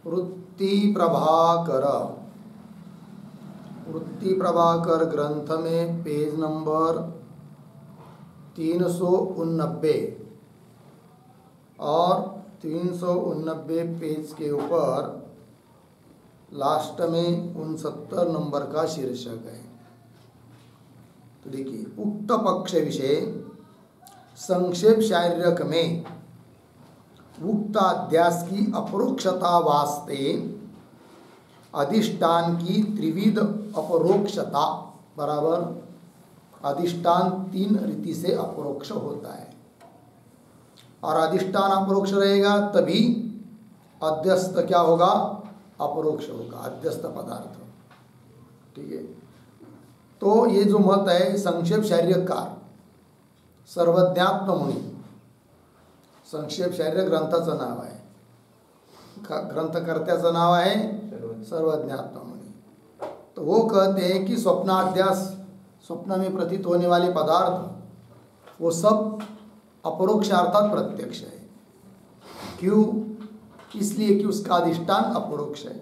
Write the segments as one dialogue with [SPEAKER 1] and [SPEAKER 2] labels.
[SPEAKER 1] वृत्ति प्रभाकर ग्रंथ में पेज नंबर 389 और 389 पेज के ऊपर लास्ट में 69 नंबर का शीर्षक है। तो देखिए, उक्त पक्ष विषय संक्षेप शारीरक में उक्ताध्यास की अपरोक्षता वास्ते अधिष्ठान की त्रिविध अपरोक्षता बराबर अधिष्ठान 3 रीति से अपरोक्ष होता है और अधिष्ठान अपरोक्ष रहेगा तभी अध्यस्त क्या होगा, अपरोक्ष होगा, अध्यस्त पदार्थ। ठीक है, तो ये जो मत है संक्षेप शारीरकार सर्वज्ञात्म मुनी, संक्षेप शारीरक ग्रंथाचं नाव आहे, ग्रंथकर्त्याचं नाव आहे सर्वज्ञात्म मुनी। तो वो कहते हैं कि स्वप्नाध्यास, स्वप्न में प्रतीत होने वाले पदार्थ वो सब अपरोक्ष अर्थात प्रत्यक्ष है। क्यों? इसलिए कि उसका अधिष्ठान अपरोक्ष है।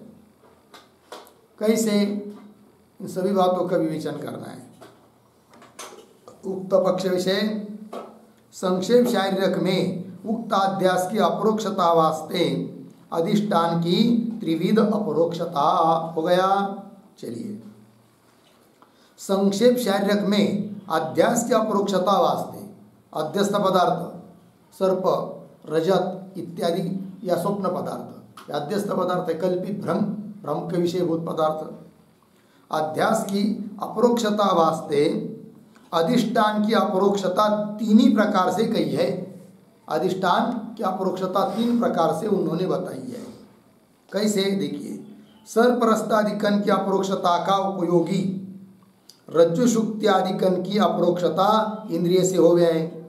[SPEAKER 1] कैसे? इन सभी बातों का विवेचन करना है। उक्त पक्ष विषय संक्षेप शारीरक में उक्ताध्यास की अपरोक्षता वास्ते अधिष्ठान की त्रिविध अपरोक्षता हो गया। चलिए, संक्षेप शारीरक में अध्यास की अपरोक्षता वास्ते अध्यस्त पदार्थ सर्प, रजत इत्यादि या स्वप्न पदार्थ, या अध्यस्त पदार्थ है, कल्पित भ्रम के विषयभूत पदार्थ। अध्यास की अपरोक्षता वास्ते अधिष्ठान की अपरोक्षता 3 ही प्रकार से कही है। अधिष्ठान की अपरोक्षता 3 प्रकार से उन्होंने बताई है। कैसे? देखिए, सर्परस्तादिकन की अपरोक्षता का उपयोगी रज्जु शुक्त्यादिकन की अपरोक्षता इंद्रिय से हो गए हैं।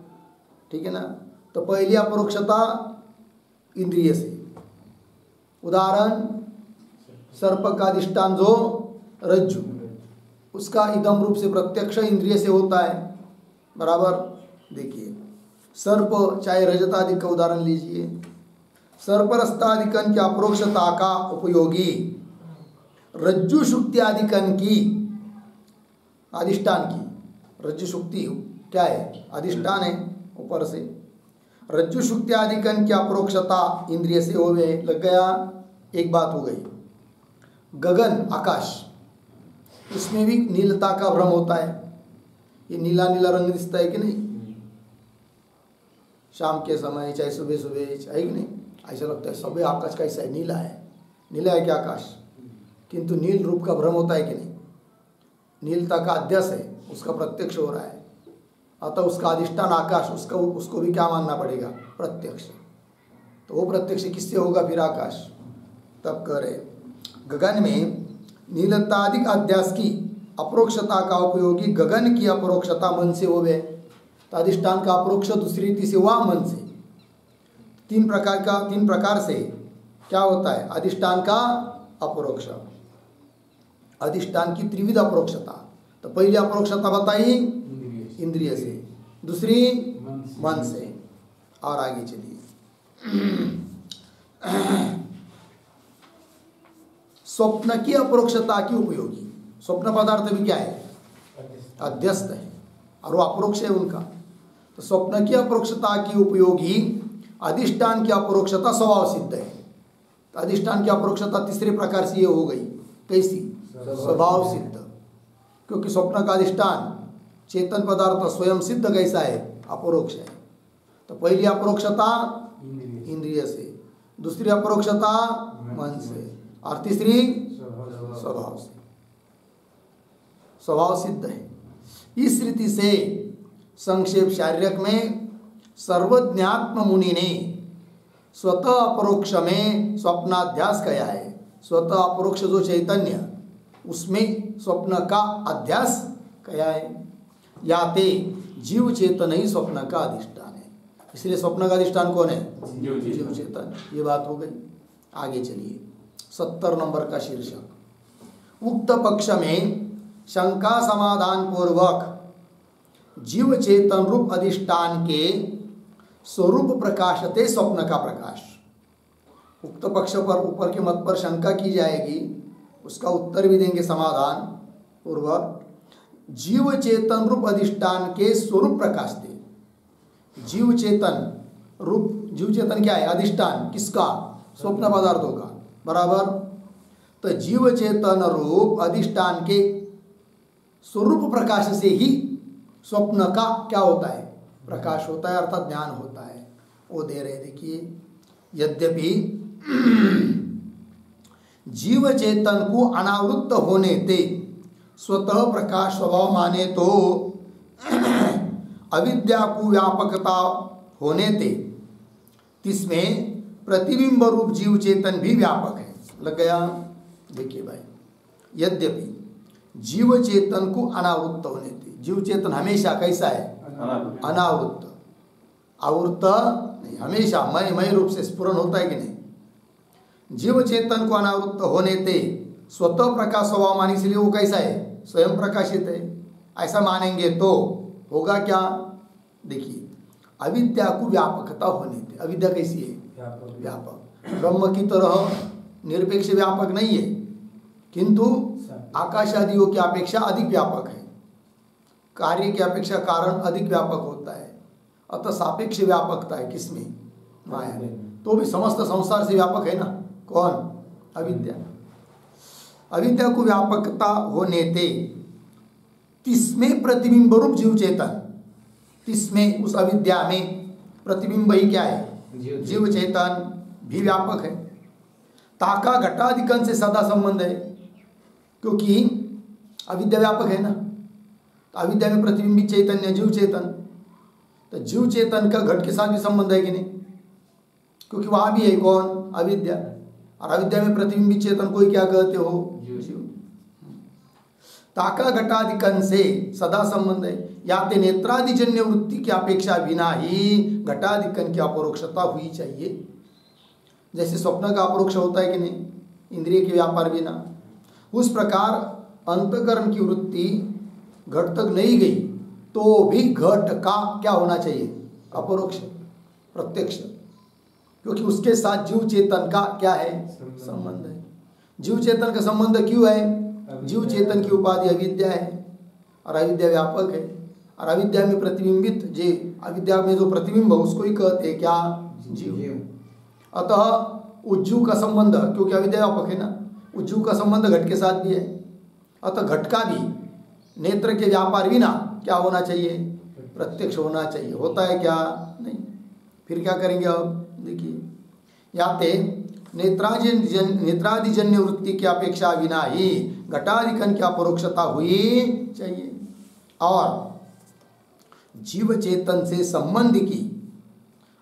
[SPEAKER 1] ठीक है ना? तो पहली अपरोक्षता इंद्रिय से, उदाहरण सर्प का अधिष्ठान जो रज्जु, उसका इदम रूप से प्रत्यक्ष इंद्रिय से होता है बराबर। देखिए, सर्प चाहे रजतादि का उदाहरण लीजिए, सर्परस्तादिकन की अपरोक्षता का उपयोगी रज्जु शुक्त्यादिकन की, अधिष्ठान की, रज्जु शुक्ति क्या है? अधिष्ठान है ऊपर से। रज्जु शुक्त्यादिकन की अपरोक्षता इंद्रिय से हो गए, लग गया। एक बात हो गई। गगन, आकाश, उसमें भी नीलता का भ्रम होता है। ये नीला नीला रंग दिखता है कि नहीं? शाम के समय चाहे सुबह सुबह है कि नहीं? ऐसा लगता है सुबह आकाश कैसा है, नीला है। नीला है क्या आकाश? किंतु नील रूप का भ्रम होता है कि नहीं? नीलता का अध्यास है, उसका प्रत्यक्ष हो रहा है। अतः उसका अधिष्ठान आकाश, उसको भी क्या मानना पड़ेगा? प्रत्यक्ष। तो वो प्रत्यक्ष किससे होगा फिर? आकाश। तब कह रहे गगन में नीलतादिक अध्यास की अपरोक्षता का उपयोगी गगन की अपरोक्षता मन से हो गए। तो अधिष्ठान का अपरोक्ष दूसरी रीति से हुआ मन से। 3 प्रकार से क्या होता है? अधिष्ठान का अपरोक्ष, अधिष्ठान की त्रिविध अपरोक्षता। तो पहली अपरोक्षता बताई इंद्रिय से, दूसरी मन से। और आगे चलिए, स्वप्न की अपरोक्षता की उपयोगी। स्वप्न पदार्थ भी क्या है? अध्यस्त है और वो अपरोक्ष है उनका। तो स्वप्न की अपरोक्षता की उपयोगी अधिष्ठान की अपरोक्षता स्वभाव सिद्ध है। तो अधिष्ठान की अपरोक्षता तीसरे प्रकार से ये हो गई। कैसी? स्वभाव सिद्ध। क्योंकि स्वप्न का अधिष्ठान चेतन पदार्थ स्वयं सिद्ध कैसा है? अपरोक्ष है। तो पहली अपरोक्षता इंद्रिय से, दूसरी अपरोक्षता मन से, और तीसरी स्वभाव से। स्वभाव सिद्ध है। इस रीति से संक्षेप शारीरक में सर्वज्ञात्म मुनि ने स्वतः अपरोक्ष में स्वप्नाध्यास किया है। स्वतः अपरोक्ष जो चैतन्य, उसमें स्वप्न का अध्यास किया है। याते जीव चेतन ही स्वप्न का अधिष्ठान है। इसलिए स्वप्न का अधिष्ठान कौन है? जीव चेतन। ये बात हो गई। आगे चलिए, 70 नंबर का शीर्षक। उक्त पक्ष में शंका समाधान पूर्वक जीव चेतन रूप अधिष्ठान के स्वरूप प्रकाशते स्वप्न का प्रकाश। उक्त पक्ष पर ऊपर के मत पर शंका की जाएगी, उसका उत्तर भी देंगे समाधान पूर्वक। जीव चेतन रूप अधिष्ठान के स्वरूप प्रकाशते। जीव चेतन रूप, जीव चेतन क्या है? अधिष्ठान किसका? स्वप्न पदार्थों का, बराबर। तो जीव चेतन रूप अधिष्ठान के स्वरूप प्रकाश से ही स्वप्न का क्या होता है? प्रकाश होता है, अर्थात ज्ञान होता है। वो दे रहे, देखिए, यद्यपि जीव चेतन को अनावृत्त होने ते स्वतः प्रकाश स्वभाव माने तो अविद्या को व्यापकता होने ते तिसमें प्रतिबिंब रूप जीव चेतन भी व्यापक है। लग गया? देखिए भाई, यद्यपि जीव चेतन को अनावृत्त होने थे। जीव चेतन हमेशा कैसा है? अनावृत्त। आवृत्त नहीं, हमेशा मय रूप से स्फुरन होता है कि नहीं? जीव चेतन को अनावृत्त होने थे स्वतः प्रकाश स्वभाव मानी, इसलिए वो कैसा है? स्वयं प्रकाशित है। ऐसा मानेंगे तो होगा क्या? देखिए, अविद्या को व्यापकता होने थे। अविद्या कैसी है? व्यापक। ब्रह्म की तरह निरपेक्ष व्यापक नहीं है, किंतु आकाश आदियों की अपेक्षा अधिक व्यापक है। कार्य की अपेक्षा कारण अधिक व्यापक होता है। अतः सापेक्ष व्यापकता है किसमें? माया में। तो भी समस्त संसार से व्यापक है ना। कौन? अविद्या। अविद्या को व्यापकता होने ते तिसमें प्रतिबिंब रूप जीव चेतन, तिसमें उस अविद्या में प्रतिबिंब ही क्या है? जीव चेतन भी व्यापक है। ताका घटाधिकन से सदा संबंध है, क्योंकि अविद्या व्यापक है ना। तो अविद्या में प्रतिबिंबित चैतन्य जीव चेतन, तो जीव चेतन का घट के साथ भी संबंध है कि नहीं? क्योंकि वहां भी है कौन? अविद्या। और अविद्या में प्रतिबिंबित चेतन कोई क्या कहते हो? जीव। ताका घटाधिकन से सदा संबंध है। या ते नेत्रादिजन्य वृत्ति की अपेक्षा बिना ही घटाधिकन की अपरोक्षता हुई चाहिए। जैसे स्वप्न का अपरोक्ष होता है कि नहीं, इंद्रिय के व्यापार बिना, उस प्रकार अंतकरण की वृत्ति घट तक नहीं गई तो भी घट का क्या होना चाहिए? अपरोक्ष, प्रत्यक्ष। क्योंकि उसके साथ जीव चेतन का क्या है? संबंध है। जीव चेतन का संबंध क्यों है? जीव चेतन की उपाधि अविद्या है, और अविद्या व्यापक है। और अविद्या में प्रतिबिंबित जे अविद्या में जो प्रतिबिंब है उसको ही कहते हैं क्या? जीव। अतः उज्जू का संबंध, क्योंकि अविद्या व्यापक है ना, उज्जू का संबंध घट के साथ भी है। अतः घट का भी नेत्र के व्यापार बिना क्या होना चाहिए? प्रत्यक्ष होना चाहिए। होता है क्या? नहीं। फिर क्या करेंगे अब? देखिए, याते नेत्रादिजन्य वृत्ति की अपेक्षा बिना ही घटाधिकन की अपरोक्षता हुई चाहिए। और जीव चेतन से संबंध की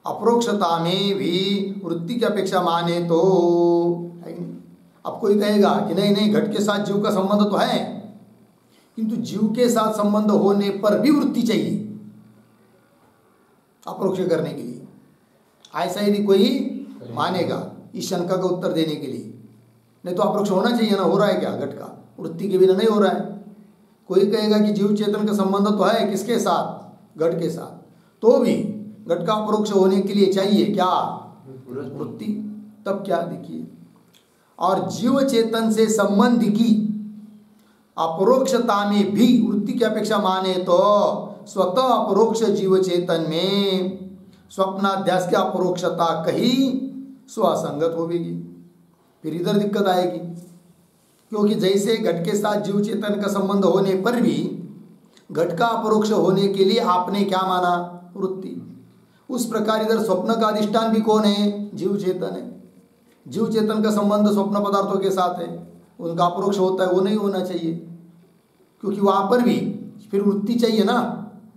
[SPEAKER 1] अपरोक्षता में भी वृत्ति की अपेक्षा माने तो है। अब कोई कहेगा कि नहीं नहीं, घट के साथ जीव का संबंध तो है, किंतु जीव के साथ संबंध होने पर भी वृत्ति चाहिए अपरोक्ष करने के लिए। ऐसा यदि कोई मानेगा इस शंका का उत्तर देने के लिए, नहीं तो अपरोक्ष होना चाहिए ना। हो रहा है क्या? घट का वृत्ति के बिना नहीं हो रहा है। कोई कहेगा कि जीव चेतन का संबंध तो है किसके साथ? घट के साथ, तो भी घट का अपरोक्ष होने के लिए चाहिए क्या? वृत्ति। तब क्या? देखिए, और जीव चेतन से संबंध की अपरोक्षता में भी वृत्ति की अपेक्षा माने तो स्वतः अपरोक्ष जीव चेतन में स्वप्नाध्यास की अपरोक्षता कहीं स्वसंगत होगी। फिर इधर दिक्कत आएगी, क्योंकि जैसे घट के साथ जीव चेतन का संबंध होने पर भी घट का अपरोक्ष होने के लिए आपने क्या माना? वृत्ति। उस प्रकार इधर स्वप्न का अधिष्ठान भी कौन है? जीव चेतन है। जीव चेतन का संबंध स्वप्न पदार्थों के साथ है, उनका अपरोक्ष होता है, वो नहीं होना चाहिए, क्योंकि वहां पर भी फिर वृत्ति चाहिए ना।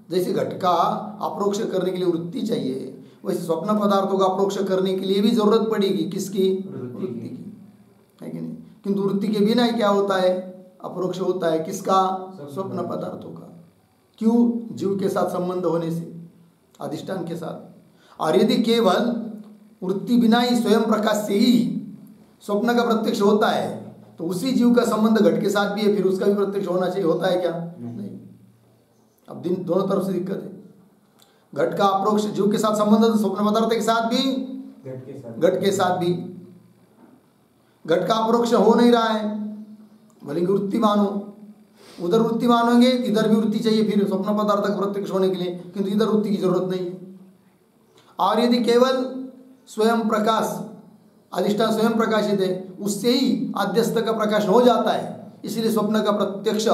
[SPEAKER 1] जैसे घट का अपरोक्ष करने के लिए वृत्ति चाहिए, वैसे स्वप्न पदार्थों का अपरोक्ष करने के लिए भी जरूरत पड़ेगी किसकी? वृत्ति की, है कि नहीं? किंतु वृत्ति के बिना ही क्या होता है? अपरोक्ष होता है। किसका? स्वप्न पदार्थों का। क्यों? जीव के साथ संबंध होने से, अधिष्ठान के साथ। और यदि केवल वृत्ति बिना ही स्वयं प्रकाश से ही स्वप्न का प्रत्यक्ष होता है तो उसी जीव का संबंध घट के साथ भी है, फिर उसका भी प्रत्यक्ष होना चाहिए। होता है क्या? नहीं। अब दोनों तरफ से दिक्कत है। घट का अपरोक्ष जीव के साथ संबंध तो स्वप्न पदार्थ के साथ भी, घट के साथ भी, घट का अपरोक्ष हो नहीं रहा है, बोलेंगे वृत्ति मानो, उधर वृत्ति मानोगे इधर भी वृत्ति चाहिए फिर स्वप्न पदार्थ का प्रत्यक्ष होने के लिए, किंतु इधर वृत्ति की जरूरत नहीं है। और यदि केवल स्वयं प्रकाश, अधिष्ठान स्वयं प्रकाशित है, उससे ही आद्यस्थ का प्रकाश हो जाता है, इसलिए स्वप्न का प्रत्यक्ष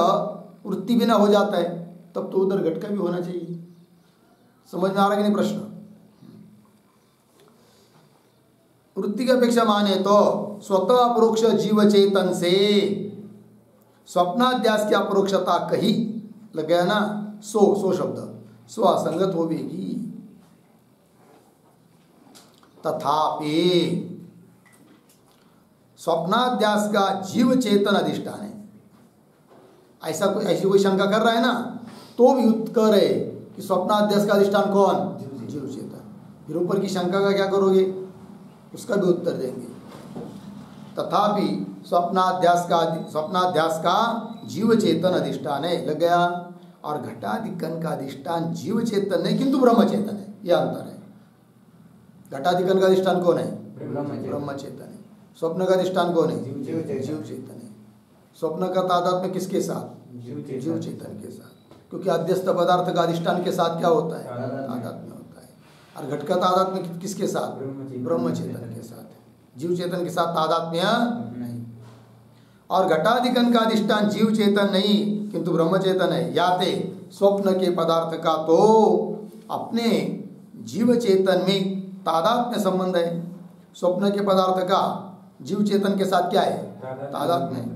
[SPEAKER 1] वृत्ति बिना हो जाता है, तब तो उधर घट का भी होना चाहिए। समझ में आ रहा कि नहीं प्रश्न? वृत्ति की अपेक्षा माने तो स्वतः अपरोक्ष जीव चेतन से स्वप्नाध्यास की अपरोक्षता कही, लग गया ना, सो शब्द स्व असंगत होगी। तथापि स्वप्नाध्यास का जीव चेतन अधिष्ठान है, ऐसी कोई शंका कर रहा है ना, तो भी उत्तर है कि स्वप्नाध्यास का अधिष्ठान कौन? जीव चेतन। फिर ऊपर की शंका का क्या करोगे? उसका भी उत्तर देंगे। तथापि स्वप्नाध्यास का जीव चेतन अधिष्ठान है, लग गया। और घटाधिकन का अधिष्ठान जीव चेतन नहीं किंतु ब्रह्म चेतन है, यह अंतर है। घटाधिकन का अधिष्ठान कौन है? ब्रह्म चेतन है। स्वप्न का अधिष्ठान कौन है? जीव चेतन है। स्वप्न का तादात्म्य किसके साथ? जीव चेतन के साथ, क्योंकि अध्यस्त पदार्थ का अधिष्ठान के साथ क्या होता है? तादात्म्य होता है। और घट का तादात्म्य किसके साथ? ब्रह्म चेतन के साथ है, जीव चेतन के साथ तादात्म्य नहीं। और घटाधिकन का अधिष्ठान जीव चेतन नहीं किंतु ब्रह्म चेतन है। याते स्वप्न के पदार्थ का तो अपने जीव चेतन में तादात्म्य संबंध है, स्वप्न के पदार्थ का जीव चेतन के साथ क्या है? तादात्म्य।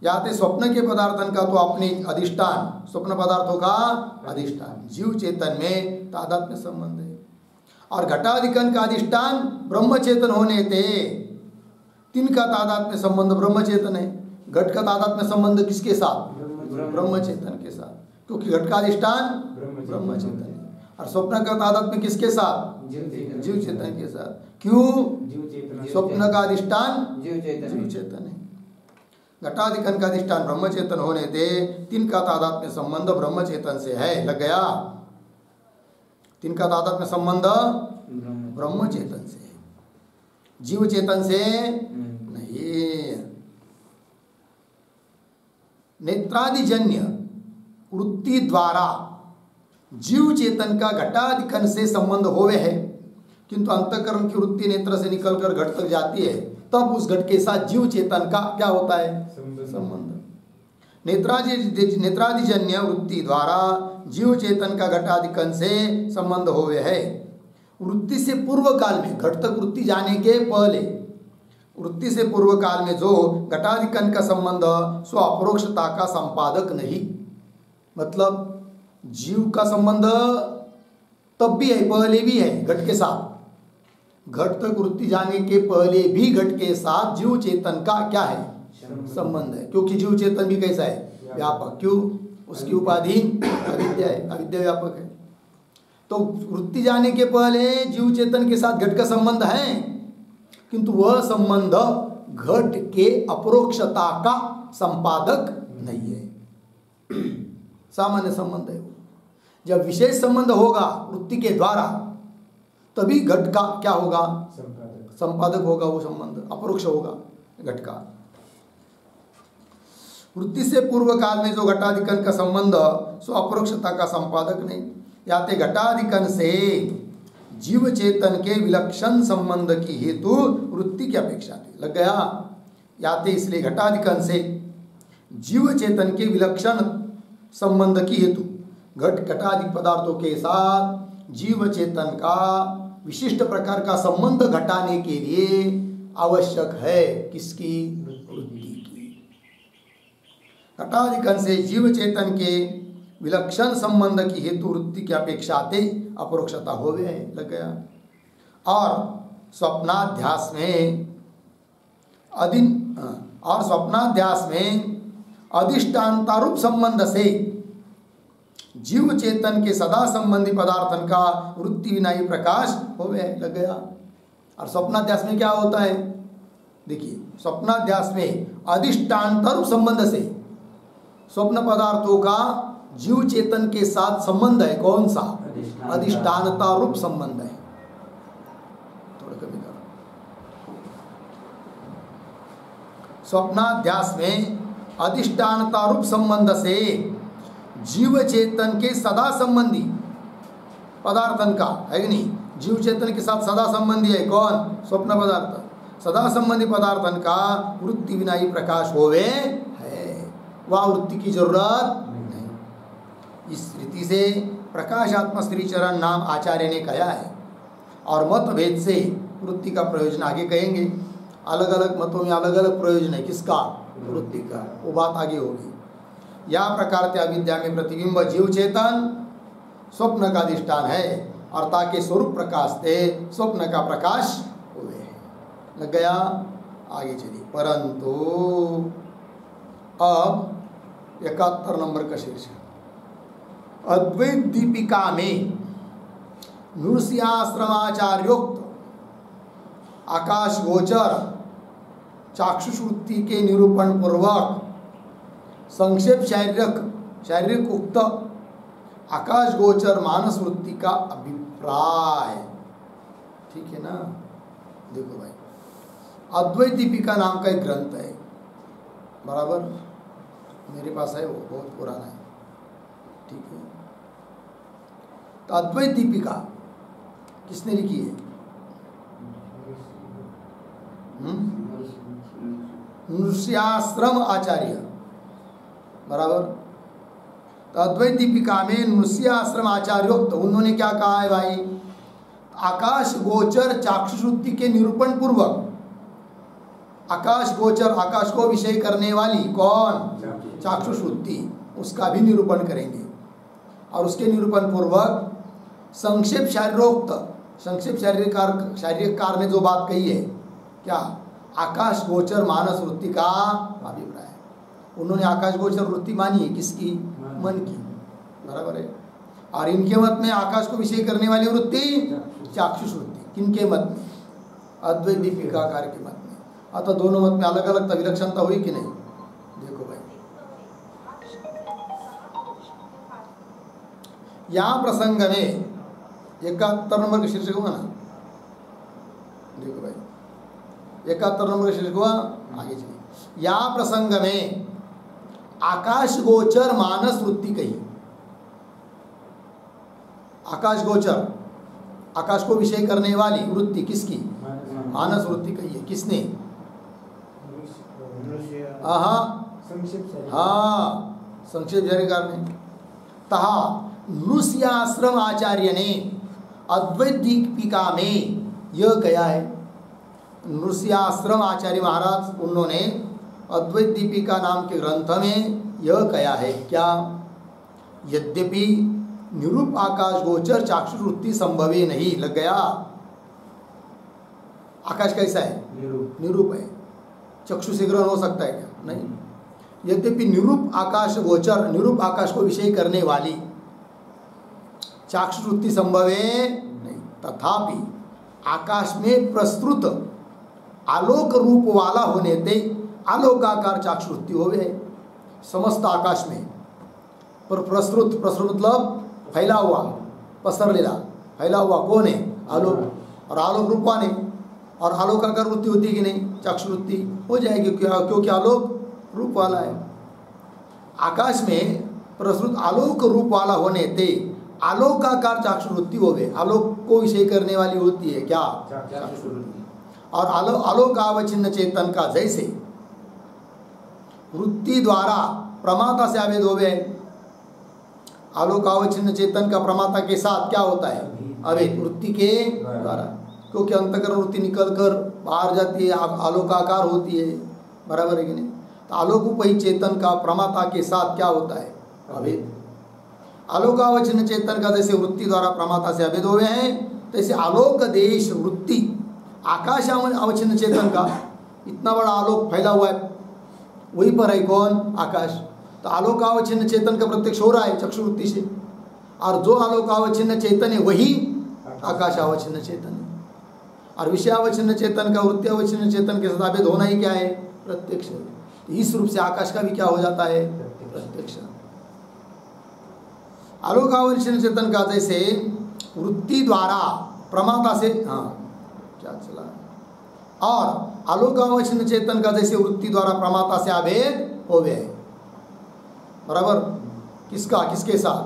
[SPEAKER 1] याते स्वप्न के पदार्थन का तो अपने अधिष्ठान, स्वप्न पदार्थों का अधिष्ठान जीव चेतन में तादात्म्य संबंध है। और घटाधिकन का अधिष्ठान ब्रह्म चेतन होने थे, तिनका तादात्म्य संबंध ब्रह्म चेतन है। घट का तादात्म्य संबंध किसके साथ? ब्रह्म चेतन के साथ, क्योंकि घट का अधिष्ठान ब्रह्म चेतन है। और स्वप्न का तादात्म्य किसके साथ? जीव चेतन के साथ। क्यों? स्वप्न का अधिष्ठान जीव चेतन है, घटाधिकन का अधिष्ठान ब्रह्म चेतन होने थे, तिनका तादात्म्य संबंध ब्रह्म चेतन से है, लग गया। तिनका तादात्म्य संबंध ब्रह्म चेतन से है, जीव चेतन से नहीं। नेत्रादिजन्य वृत्ति द्वारा जीव चेतन का घटाधिकन से संबंध होवे है, किंतु अंतःकरण की वृत्ति नेत्र से निकलकर घट तक जाती है, तब उस घट के साथ जीव चेतन का क्या होता है? संबंध। नेत्रादिजन्य वृत्ति द्वारा जीव चेतन का घटाधिकन से संबंध होवे है। वृत्ति से पूर्व काल में, घट तक वृत्ति जाने के पहले, वृत्ति से पूर्व काल में जो घटाधिकन का संबंध स्व अपरोक्षता का संपादक नहीं, मतलब जीव का संबंध तब भी है, पहले भी है घट के साथ। घट तक वृत्ति जाने के पहले भी घट के साथ जीव चेतन का क्या है? संबंध है, क्योंकि जीव चेतन भी कैसा है? व्यापक। क्यों? उसकी उपाधि अविद्या है, अविद्या व्यापक है। तो वृत्ति जाने के पहले जीव चेतन के साथ घट का संबंध है, किंतु वह संबंध घट के अपरोक्षता का संपादक नहीं है, सामान्य संबंध है। जब विशेष संबंध होगा वृत्ति के द्वारा, तभी घट का क्या होगा? संपादक होगा, वो संबंध अपरोक्ष होगा घट का। वृत्ति से पूर्व काल में जो घटाधिकन का संबंध सो अपरोक्षता का संपादक नहीं। याते घटाधिकन से जीव चेतन के विलक्षण संबंध की हेतु वृत्ति की अपेक्षा थी, लग गया। याते इसलिए घटाधिकन से जीव चेतन के विलक्षण संबंध की हेतु घट घटाधिक पदार्थों के साथ जीव चेतन का विशिष्ट प्रकार का संबंध घटाने के लिए आवश्यक है किसकी? वृत्ति की। घटाधिकन से जीव चेतन के विलक्षण संबंध की हेतु वृत्ति की अपेक्षा थे अपरोक्षता होवे है, लग गया। और स्वप्नाध्यास में अधिष्ठानतारूप संबंध से जीव चेतन के सदा संबंधी पदार्थन का वृत्ति विनाई प्रकाश होवे, लग गया। और स्वप्नाध्यास में क्या होता है? देखिए, स्वप्नाध्यास में अधिष्ठानतारूप संबंध से स्वप्न पदार्थों का जीव चेतन के साथ संबंध है। कौन सा? अधिष्ठानता रूप संबंध है। थोड़ा कमी करो। स्वप्नाध्यास में अधिष्ठानता रूप संबंध से जीव चेतन के सदा संबंधी पदार्थन का है कि नहीं, जीव चेतन के साथ सदा संबंधी है कौन, स्वप्न पदार्थ। सदा संबंधी पदार्थन का वृत्ति बिना ही प्रकाश होवे है, वह वृत्ति की जरूरत नहीं। इस रीति से प्रकाशात्म श्रीचरण नाम आचार्य ने कहा है। और मत भेद से वृत्ति का प्रयोजन आगे कहेंगे। अलग अलग मतों में अलग अलग प्रयोजन है किसका, वृत्ति का, वो बात आगे होगी। या प्रकार त्या विद्या में प्रतिबिंब जीव चेतन स्वप्न का अधिष्ठान है और ताकि स्वरूप प्रकाश थे स्वप्न का प्रकाश हुए है। लग गया, आगे चलिए। परंतु अब 71 नंबर का शीर्षक, अद्वैत दीपिका में नृस्याश्रमाचार्योक्त आकाश गोचर चाक्षुषवृत्ति के निरूपण पूर्वक संक्षेप शारीरिक उक्त आकाश गोचर मानस वृत्ति का अभिप्राय, ठीक है ना। देखो भाई, अद्वैत दीपिका नाम का एक ग्रंथ है, बराबर, मेरे पास है, वो बहुत पुराना है, ठीक है। तो अद्वैत दीपिका किसने लिखी है? नृस्याश्रम आचार्य, बराबर। तो अद्वैत दीपिका में नृस्याश्रम आचार्योक्त उन्होंने क्या कहा है भाई, आकाश गोचर चाक्षुषवृत्ति के निरूपण पूर्वक, आकाश गोचर, आकाश को विषय करने वाली कौन, चाक्षुषवृत्ति, उसका भी निरूपण करेंगे। और उसके निरूपण पूर्वक संक्षेप शारीरोक्त, संक्षेप शारीरिक कार ने जो बात कही है क्या, आकाश गोचर मानस वृत्ति का अभिप्राय। उन्होंने आकाश गोचर वृत्ति मानी है किसकी, मन की, बराबर है। और इनके मत में आकाश को विषय करने वाली वृत्ति चाक्षुष वृत्ति, किनके मत में, अद्वैत दीपिकाकार के मत में। अतः दोनों मत में अलग अलग विलक्षणता हुई कि नहीं। देखो भाई, यहाँ प्रसंग में 71 नंबर का शीर्षक हुआ ना, देखो भाई 71 नंबर का शीर्षक हुआ, आगे चलिए। यहाँ प्रसंग में आकाश गोचर मानस वृत्ति कही, आकाश गोचर, आकाश को विषय करने वाली वृत्ति किसकी, मानस वृत्ति कही है, किसने, हाँ, संक्षेप जारीकार ने। तहा नृस्याश्रम आचार्य ने अद्वैत दीपिका में यह कहा है, नृस्याश्रम आचार्य महाराज उन्होंने अद्वैत दीपिका नाम के ग्रंथ में यह कहा है क्या, यद्यपि निरूप आकाश गोचर चाक्षुष वृत्ति संभवे नहीं। लग गया, आकाश कैसा है, निरूप है, चक्षु से ग्रहण हो सकता है क्या, नहीं। यद्यपि निरूप आकाश गोचर, निरूप आकाश को विषय करने वाली चाक्षुष वृत्ति संभवे नहीं, तथापि आकाश में प्रस्तुत आलोक रूप वाला होने ते आलोकाकार चाक्षुवृत्ति हो गए समस्त आकाश में। पर प्रस्तुत, प्रस्तुत मतलब फैला हुआ, पसरलेला, फैला हुआ कौन है, आलोक। और आलोक रूपवान है, और आलोकाकार वृत्ति होती है कि नहीं, चाक्षुवृत्ति हो जाएगी, क्योंकि आलोक रूप वाला है। आकाश में प्रस्तुत आलोक रूप वाला होने ते आलोकाकार चाक्षुवृत्ति हो गए, आलोक को विषय करने वाली होती है क्या, चाक्षुवृत्ति। और आलोकावचिन्न चेतन का जैसे वृत्ति द्वारा प्रमाता से आवेद हो गए, आलोकावचिन्न चेतन का प्रमाता के साथ क्या होता है, अवेद, वृत्ति के द्वारा, क्योंकि अंतःकरण वृत्ति निकल कर बाहर जाती है, आलोकाकार होती है, बराबर है कि नहीं। तो आलोकोपही चेतन का प्रमाता के साथ क्या होता है, अवेद। आलोकावचिन्न चेतन का जैसे वृत्ति द्वारा प्रमाता से अभेद हुए हैं, तैसे आलोक देश वृत्ति आकाश अवचिन्न चेतन का, इतना बड़ा आलोक फैला हुआ है, वही पर है कौन, आकाश। तो आलोकावचिन्न चेतन का प्रत्यक्ष हो रहा है चक्षुवृत्ति से, और जो आलोकावचिन्न चेतन है वही आकाशावचिन्न चेतन है। और विषयावचिन्न चेतन का वृत्ति अवचिन्न चेतन के साथ अभेद होना ही क्या है, प्रत्यक्ष। तो इस रूप से आकाश का भी क्या हो जाता है, प्रत्यक्ष। आलोकावचिन्न चेतन का जैसे वृत्ति द्वारा प्रमाता से, हाँ क्या चला, और आलोकावचन चेतन का जैसे वृत्ति द्वारा प्रमाता से अभेद हो गए, बराबर। किसका, किसके साथ?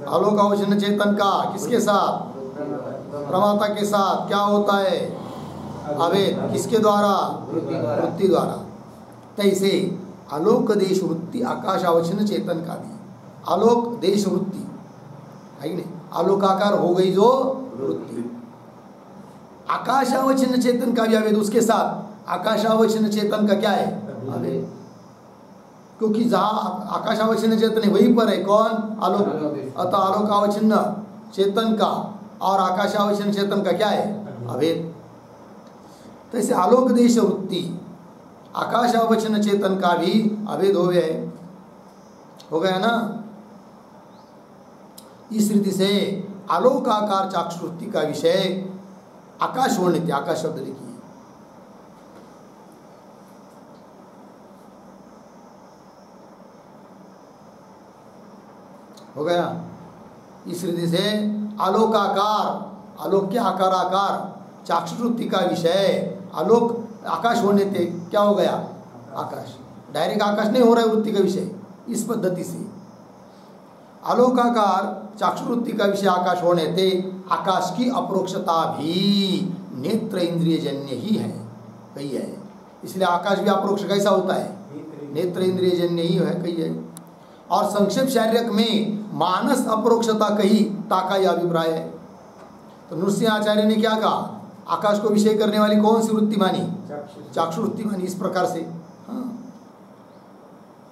[SPEAKER 1] आलोकावचन चेतन का किसके साथ? प्रमाता के साथ क्या होता है? अभेद। किसके द्वारा? वृत्ति द्वारा। तैसे आलोक देश वृत्ति आकाशावचन चेतन का भी आलोक देश वृत्ति है कि नहीं, आलोकाकार हो गई जो वृत्ति, आकाशावचन चेतन का भी अभेद उसके साथ। आकाशावचन चेतन का क्या है? अभेद। क्योंकि जहाँ आकाशावचन चेतन है वहीं पर है कौन? आलोक। अतः आलोकावचन चेतन का और आकाशावचन चेतन का क्या है? अभेद। तो ऐसे आलोक देश वृत्ति आकाशावचन चेतन का भी अभेद हो गया है, हो गया ना। इस रीति से आलोकाकार चाक्षुवृत्ति का विषय आकाश वर्णित, आकाश शब्द लिखिए। हो गया। इस रीति से आलोकाकार, आलोक के आकाराकार चाक्षुवृत्ति का विषय आलोक आकाश होने थे, क्या हो गया? आकाश। डायरेक्ट आकाश नहीं हो रहा है वृत्ति का विषय, इस पद्धति से आलोकाकार चाक्षुवृत्ति का विषय आकाश होने थे। आकाश की अपरोक्षता भी नेत्र इंद्रिय जन्य ही है, कही है। इसलिए आकाश भी अपरोक्ष कैसा होता है? नेत्र इंद्रिय जन्य ही है, कही है। और संक्षेप शारीरक में मानस अपरोक्षता कही ताका यह अभिप्राय है। तो नृसिंह आचार्य ने क्या कहा? आकाश को विषय करने वाली कौन सी वृत्ति मानी? चाक्षुवृत्ति मानी, इस प्रकार से। हाँ।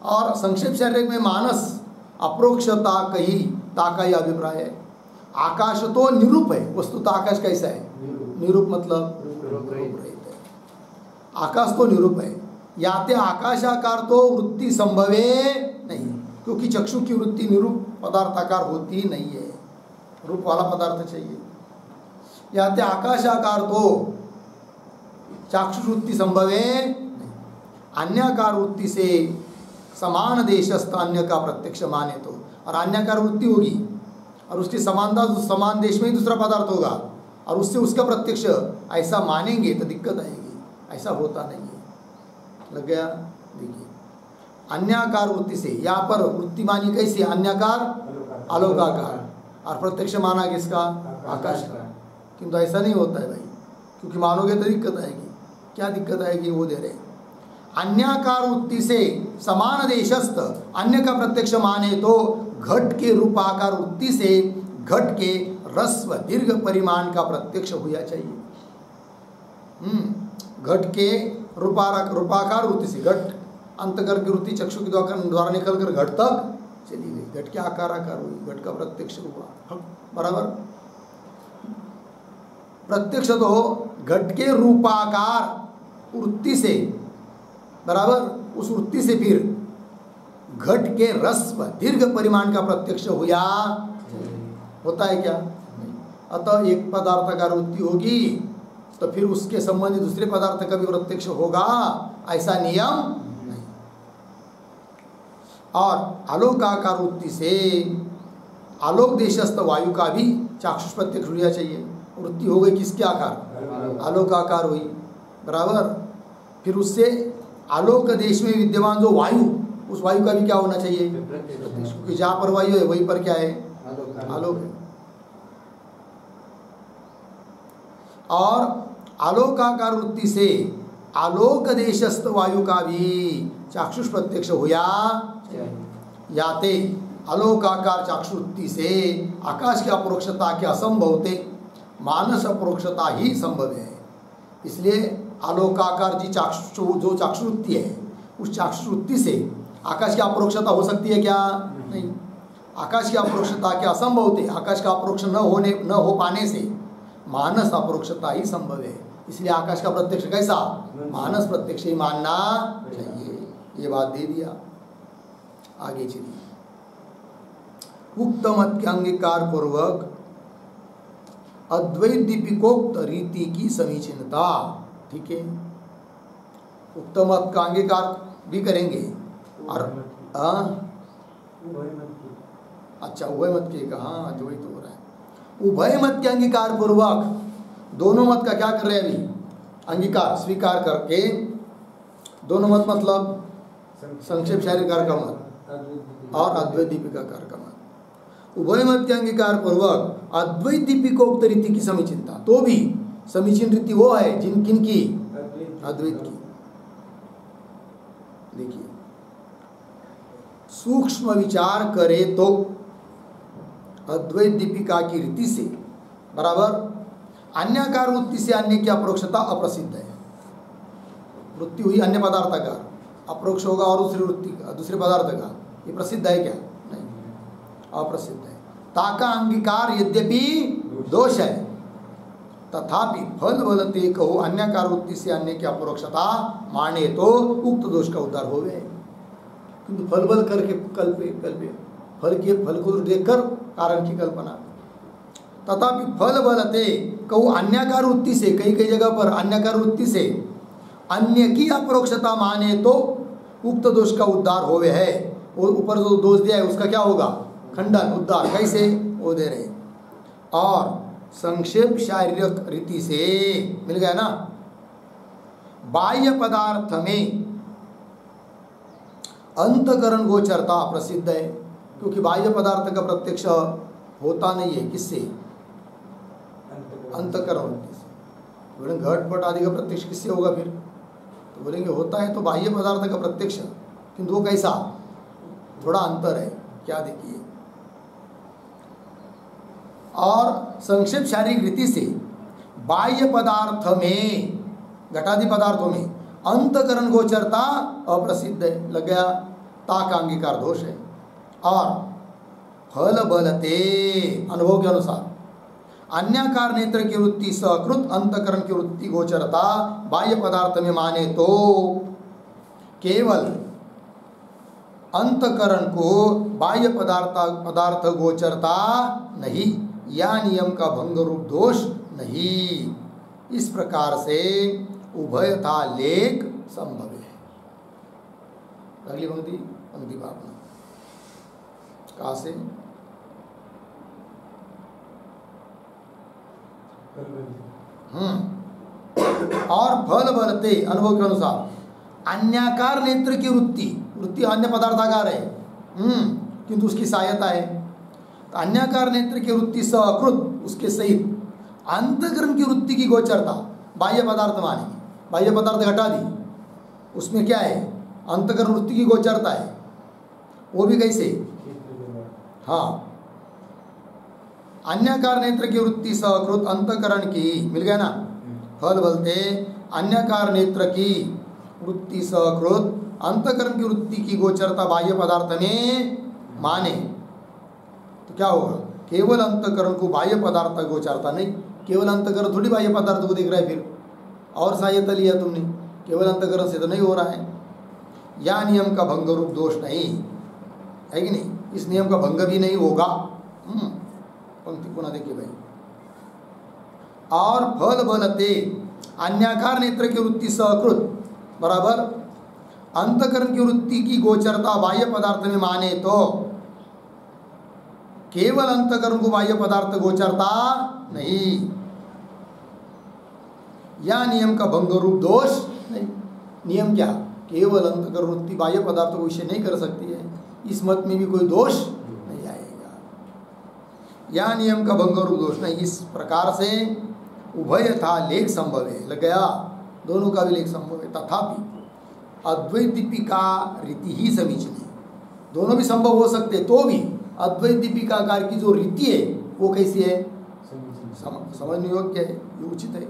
[SPEAKER 1] और संक्षेप शारीरक में मानस अप्रोक्षता कही ताका यह अभिप्राय है। आकाश तो निरूप है, वस्तुतः आकाश कैसा है? निरूप मतलब रूप रहित है। आकाश तो निरूप है, याते आकाशाकार तो वृत्ति संभवे नहीं, क्योंकि चक्षु की वृत्ति निरूप पदार्थाकार होती नहीं है, रूप वाला पदार्थ चाहिए। याते आकाशाकार तो चाक्षुवृत्ति संभवे नहीं, अन्याकार वृत्ति से समान देशस्थ अन्य का प्रत्यक्ष माने तो, और अन्याकार वृत्ति होगी और उसकी समानता समान देश में ही दूसरा पदार्थ होगा और उससे उसका प्रत्यक्ष ऐसा मानेंगे तो दिक्कत आएगी, ऐसा होता नहीं है। लग गया? देखिए, अन्याकार वृत्ति से यहाँ पर वृत्ति मानी कैसी? अन्याकार आलोकाकार, और प्रत्यक्ष माना किसका? आकाश का। किंतु ऐसा नहीं होता है भाई, क्योंकि मानोगे तो दिक्कत आएगी। क्या दिक्कत आएगी? वो दे रहे। अन्याकार वृत्ति से समान देशस्थ अन्य का प्रत्यक्ष माने तो घट के रूपाकार वृत्ति से घट के रस्व दीर्घ परिमाण का प्रत्यक्ष हुआ चाहिए। घट के रूपाकार वृत्ति से, घट अंतकर की वृत्ति चक्षु के द्वारा निकलकर घट तक चली गई, घट के आकार हुई, घट का प्रत्यक्ष हुआ, बराबर। प्रत्यक्ष तो घट के रूपाकार वृत्ति से, बराबर, उस वृत्ति से फिर घट के रस्व दीर्घ परिमाण का प्रत्यक्ष हुआ, होता है क्या? अतः एक पदार्थ का वृत्ति होगी तो फिर उसके संबंधी दूसरे पदार्थ का भी प्रत्यक्ष होगा, ऐसा नियम नहीं। और आलोकाकार वृत्ति से आलोक देशस्थ वायु का भी चाक्षुष प्रत्यक्ष होना चाहिए। वृत्ति हो गई किसके आकार? आलोकाकार हुई, बराबर। फिर उससे आलोक देश में विद्यमान जो वायु, उस वायु का भी क्या होना चाहिए? क्योंकि जहाँ पर वायु है वहीं पर क्या है? आलोक है। और आलोकाकार वृत्ति से आलोक देशस्थ वायु का भी चाक्षुष प्रत्यक्ष हुआ, याते आलोकाकार चाक्षुवृत्ति से आकाश की अपरोक्षता के असंभवते मानस अपरोक्षता ही संभव है। इसलिए आलोकाकार जी जो चाक्षुवृत्ति है, उस चाक्षुवृत्ति से आकाश की अपरोक्षता हो सकती है क्या? नहीं। आकाश की अपरोक्षता के असंभवते, आकाश का अपरोक्ष न हो पाने से मानस अपरोक्षता ही संभव है। इसलिए आकाश का प्रत्यक्ष कैसा? मानस प्रत्यक्ष ही मानना चाहिए। ये बात दे दिया। आगे चलिए। उक्त मत के अंगीकार पूर्वक अद्वैत दीपिकोक्त रीति की समीचीनता, ठीक है। उक्त मत का अंगीकार भी करेंगे और अच्छा उभय मत के कहा अद्वैत हो रहा है। उभय मत के अंगीकार पूर्वक दोनों मत का क्या कर रहे हैं? अभी अंगीकार स्वीकार करके, दोनों मत मतलब संक्षेप शारीरिकार का मत और अद्वैत दीपिकाकार का मत, उभय मत के अंगीकार पूर्वक अद्वैत दीपिकोक्त रीति की समीचीनता, तो भी समीचीन रीति वो है जिन किन की, अद्वैत की। देखिए सूक्ष्म विचार करे तो अद्वैत दीपिका की रीति से बराबर अन्यकार वृत्ति से अन्य की अपरोक्षता अप्रसिद्ध है। वृत्ति हुई अन्य पदार्थ का, अपरोक्ष होगा और दूसरी वृत्ति का, दूसरे पदार्थ का, ये प्रसिद्ध है क्या? नहीं, अप्रसिद्ध है। ताका अंगीकार यद्यपि दोष है तथापि फल बलते कहो अन्यकार वृत्ति से अन्य की अपरोक्षता माने तो उक्त दोष का उद्धार हो गए। किंतु फल बल करके कल्पे फल को देखकर कारण की कल्पना, तथापि फल बलते कहो अन्यकार वृत्ति से, कई कई जगह पर अन्यकार वृत्ति से अन्य की अपरोक्षता माने तो उक्त दोष का उद्धार होवे है। और ऊपर जो दोष दिया है उसका क्या होगा? खंडन, उद्धार। कैसे? वो दे रहे। और संक्षेप शारीरिक रीति से मिल गया ना, बाह्य पदार्थ में अंतकरण गोचरता प्रसिद्ध है, क्योंकि बाह्य पदार्थ का प्रत्यक्ष होता नहीं है। किससे? अंतकरण वृत्ति से। बोलेंगे घटपट आदि का प्रत्यक्ष किससे होगा फिर? तो बोलेंगे होता है तो बाह्य पदार्थ का प्रत्यक्ष, किंतु वो कैसा? थोड़ा अंतर है। क्या देखिए, और संक्षेप शारीरिक रीति से बाह्य पदार्थ में, घटादि पदार्थों में अंतकरण गोचरता अप्रसिद्ध है। लग गया, ता का अंगीकार दोष है। और फल बलते अनुभव के अनुसार अन्याकार नेत्र की वृत्ति सकृत अंतकरण की वृत्ति गोचरता बाह्य पदार्थ में माने तो केवल अंतकरण को बाह्य पदार्थ गोचरता नहीं, या नियम का भंग रूप दोष नहीं। इस प्रकार से उभयथा लेख संभव है। अगली पंक्ति भावना कहाँ से? और फल बलते अनुभव के अनुसार अन्याकार नेत्र की वृत्ति अन्य पदार्थाकार है, किंतु उसकी सहायता है। तो अन्याकार नेत्र की वृत्ति सकृत उसके सहित अंतकरण की वृत्ति की गोचरता बाह्य पदार्थ मानेंगे। बाह्य पदार्थ घटा दी, उसमें क्या है? अंतकरण वृत्ति की गोचरता है। वो भी कैसे? हाँ, अन्यकार नेत्र की वृत्ति सकृत अंतकरण की, मिल गया ना? फल बलते अन्यकार नेत्र की वृत्ति सकृत अंतकरण की वृत्ति की गोचरता बाह्य पदार्थ में माने तो क्या होगा? केवल अंतकरण को बाह्य पदार्थ गोचरता नहीं। केवल अंतकरण थोड़ी बाह्य पदार्थ को देख रहा है, फिर और सहायता लिया तुमने, केवल अंतकरण से तो नहीं हो रहा है। या नियम का भंग रूप दोष नहीं है कि नहीं? इस नियम का भंग भी नहीं होगा। पंक्ति पुनः देखिए भाई। और फल बलते अन्याकार नेत्र की वृत्ति सकृत बराबर अंतकरण की वृत्ति की गोचरता बाह्य पदार्थ में माने तो केवल अंतकरण को बाह्य पदार्थ गोचरता नहीं, या नियम का भंग रूप दोष नहीं। नियम क्या? केवल अंतकरण वृत्ति बाह्य पदार्थ को विषय नहीं कर सकती है। इस मत में भी कोई दोष नहीं आएगा। या नियम का भंग रूप दोष नहीं। इस प्रकार से उभय था लेख संभव है। लग गया, दोनों का भी लेख संभव है। तथापि अद्वैत दीपिका रीति ही समीचीन है। दोनों भी संभव हो सकते, तो भी अद्वैत दीपिकाकार की जो रीति है वो कैसी है? समझने योग्य है, ये उचित है।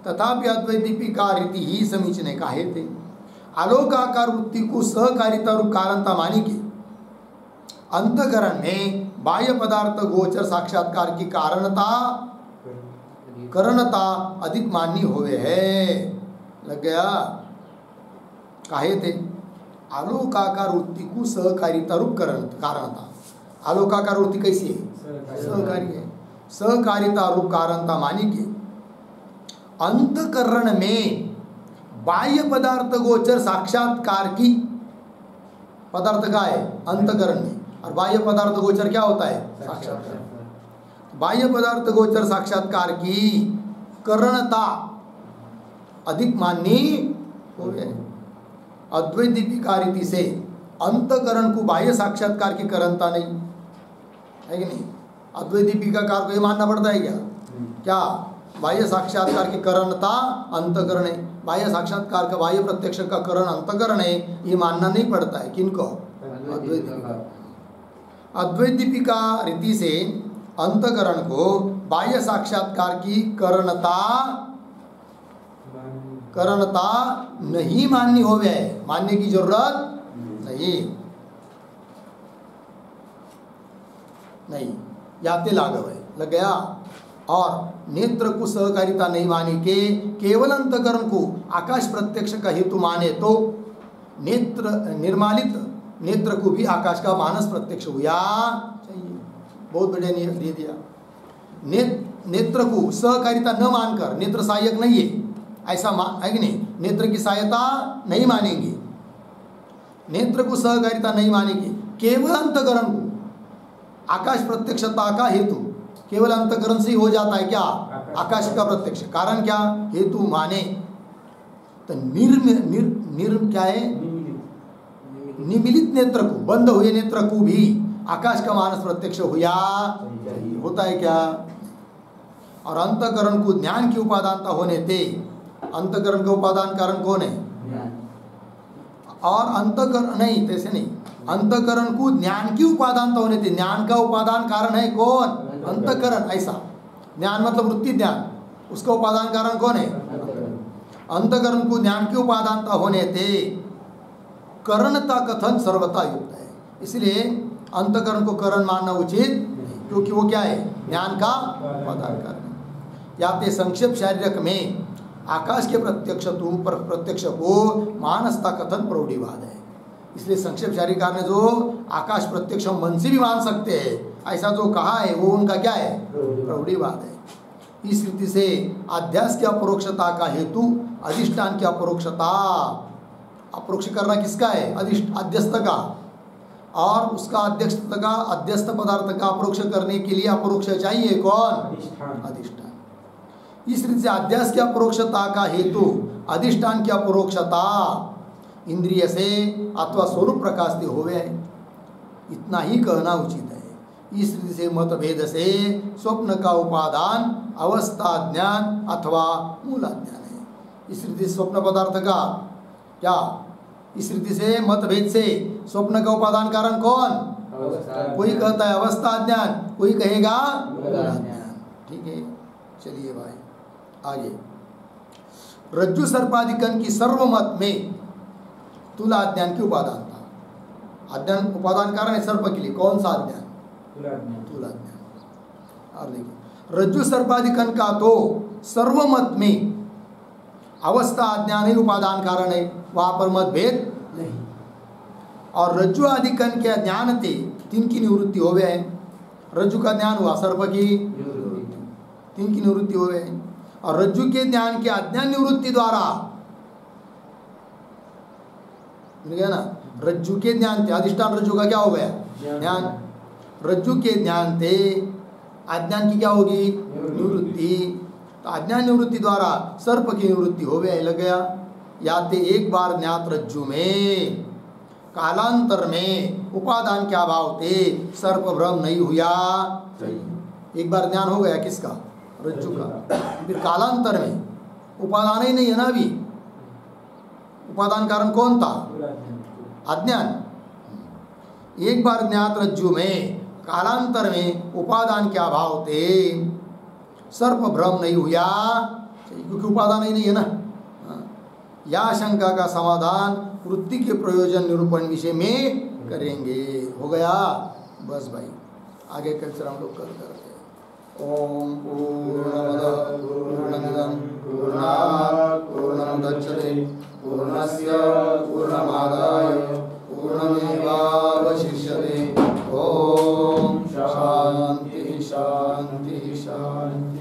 [SPEAKER 1] तथापि अद्वैत दीपिका रीति ही समीचीन है। काहे थे? आलोकाकार वृत्ति को सहकारिता रूप कारणता मानी के अंतकरण में बाह्य पदार्थ गोचर साक्षात्कार की कारणता अधिक मान्य होवे है। लग गया, काहे थे? आलोकाकार वृत्ति को सहकारिता रूप कारणता। आलोकाकार वृत्ति कैसी है? सहकारी है। सहकारिता रूप कारणता मानी के अंतकरण में बाह्य पदार्थ गोचर साक्षात्कार की, पदार्थ का है अंतकरण में, और बाह्य पदार्थ गोचर क्या होता है? साक्षात्कार। बाह्य पदार्थ गोचर साक्षात्कार की करणता अधिक मान्य हो गए। अद्वैत दीपिका रीति से अंतकरण को बाह्य साक्षात्कार की करनता नहीं है कि नहीं। अद्वैत दीपिकाकार को ये मानना पड़ता है क्या बाह्य साक्षात्कार की करणता अंतकरण है, बाह्य साक्षात्कार का बाह्य प्रत्यक्ष का करण अंतकरण है, ये मानना नहीं पड़ता है। किनको? अद्वैत दीपिका। अद्वैत दीपिका रीति से अंतकरण को बाह्य साक्षात्कार की करणता नहीं माननी हो गया है, मानने की जरूरत नहीं याते लाघव है लग गया। और नेत्र को सहकारिता नहीं मानी के केवल अंतकरण को आकाश प्रत्यक्ष का हेतु माने तो नेत्र निर्मालित नेत्र को भी आकाश का मानस प्रत्यक्ष हुआ चाहिए। बहुत बढ़िया नियम दे दिया। नेत्र को सहकारिता न मानकर, नेत्र सहायक नहीं है ऐसा है कि नहीं, नेत्र की सहायता नहीं मानेंगे, नेत्र को सहकारिता नहीं मानेंगे, केवल अंतकरण को आकाश प्रत्यक्षता का हेतु केवल अंतकरण से ही हो जाता है क्या? आकाश का प्रत्यक्ष। कारण क्या? हेतु माने तो क्या है? निमिलित नेत्र को, बंद हुए नेत्र को भी आकाश का मानस प्रत्यक्ष हुआ होता है क्या? और अंतकरण को ज्ञान की उपादानता होने थे। अंतकरण का उपादान कारण कौन है? और अंतकरण नहीं, तैसे नहीं, अंतकरण को ज्ञान की उपादानता होने थे। ज्ञान का उपादान कारण है कौन? अंतकरण। ऐसा ज्ञान मतलब वृत्ति ज्ञान, उसका उपादान कारण कौन है? अंतकरण को ज्ञान की उपादानता होने थे। करणता कथन सर्वथा युक्त है, इसलिए अंतकरण को करण मानना उचित नहीं, क्योंकि वो क्या है? ज्ञान का उपादान कारण। याते संक्षेप शारीरक में आकाश के प्रत्यक्ष को मानसता कथन प्रौढ़ीवाद है। इसलिए संक्षेप शारीरिकार ने जो आकाश प्रत्यक्ष मन से भी मान सकते हैं ऐसा जो कहा है वो उनका क्या है? प्रौढ़ीवाद है। इस रीति से अध्यास की अपरोक्षता का हेतु अधिष्ठान की अपरोक्षता, अपरोक्ष करना किसका है? अध्यस्त का, और उसका अध्यस्त पदार्थ का अपरोक्ष करने के लिए अपरोक्ष चाहिए कौन? अधिष्ठान। इस रीति से अध्यास की अपरोक्षता का हेतु अधिष्ठान की अपरोक्षता इंद्रिय से अथवा स्वरूप प्रकाश से होवे, इतना ही कहना उचित है। इस रीति से मतभेद से स्वप्न का उपादान अवस्था ज्ञान अथवा मूलाज्ञान है। इस रीति से स्वप्न पदार्थ का क्या? इस रीति से मतभेद से स्वप्न का उपादान कारण कौन? कोई कहता है अवस्था ज्ञान, कोई कहेगा मूलाज्ञान। ठीक है, चलिए भाई आगे। रज्जु सर्पाधिकन की सर्वमत में तुला अज्ञान की उपादान था। अज्ञान उपादान कारण है सर्प के लिए, कौन सा अज्ञान? तुला अज्ञान। और देखिए रज्जु सर्पाधिकन का तो सर्वमत में अवस्था अज्ञान ही उपादान कारण है, वहां पर मतभेद नहीं। और रज्जु आदिकन के ज्ञान थे, तीन की निवृत्ति हो गए हैं। रज्जु का ज्ञान हुआ, सर्प की तीन की निवृत्ति हो गए। और रज्जु के ज्ञान के अज्ञान निवृत्ति द्वारा मिल गया ना। रज्जु के ज्ञान थे, अधिष्ठान रज्जु का क्या हो गया? ज्ञान। रज्जु के ज्ञान थे, अज्ञान की क्या होगी? निवृत्ति। तो अज्ञान निवृत्ति द्वारा सर्प की निवृत्ति हो गया, लग गया। याते एक बार ज्ञात रज्जु में कालांतर में उपादान के अभाव थे सर्प भ्रम नहीं हुआ। एक बार ज्ञान हो गया किसका? रज्जु का। फिर कालांतर में उपादान ही नहीं है ना, अभी उपादान कारण कौन था? अज्ञान। एक बार ज्ञात रज्जु में कालांतर में उपादान के अभाव थे सर्प भ्रम नहीं हुआ, क्योंकि उपादान ही नहीं है ना। या शंका का समाधान वृत्ति के प्रयोजन निरूपण विषय में करेंगे। हो गया बस भाई, आगे कल्चर हम लोग कल करते हैं। ओम पूर्णमदः पूर्णमिदं पूर्णात् पूर्णमुदच्यते पूर्णस्य पूर्णमादाय पूर्णमेवावशिष्यते। ओम शांति शांति शांति।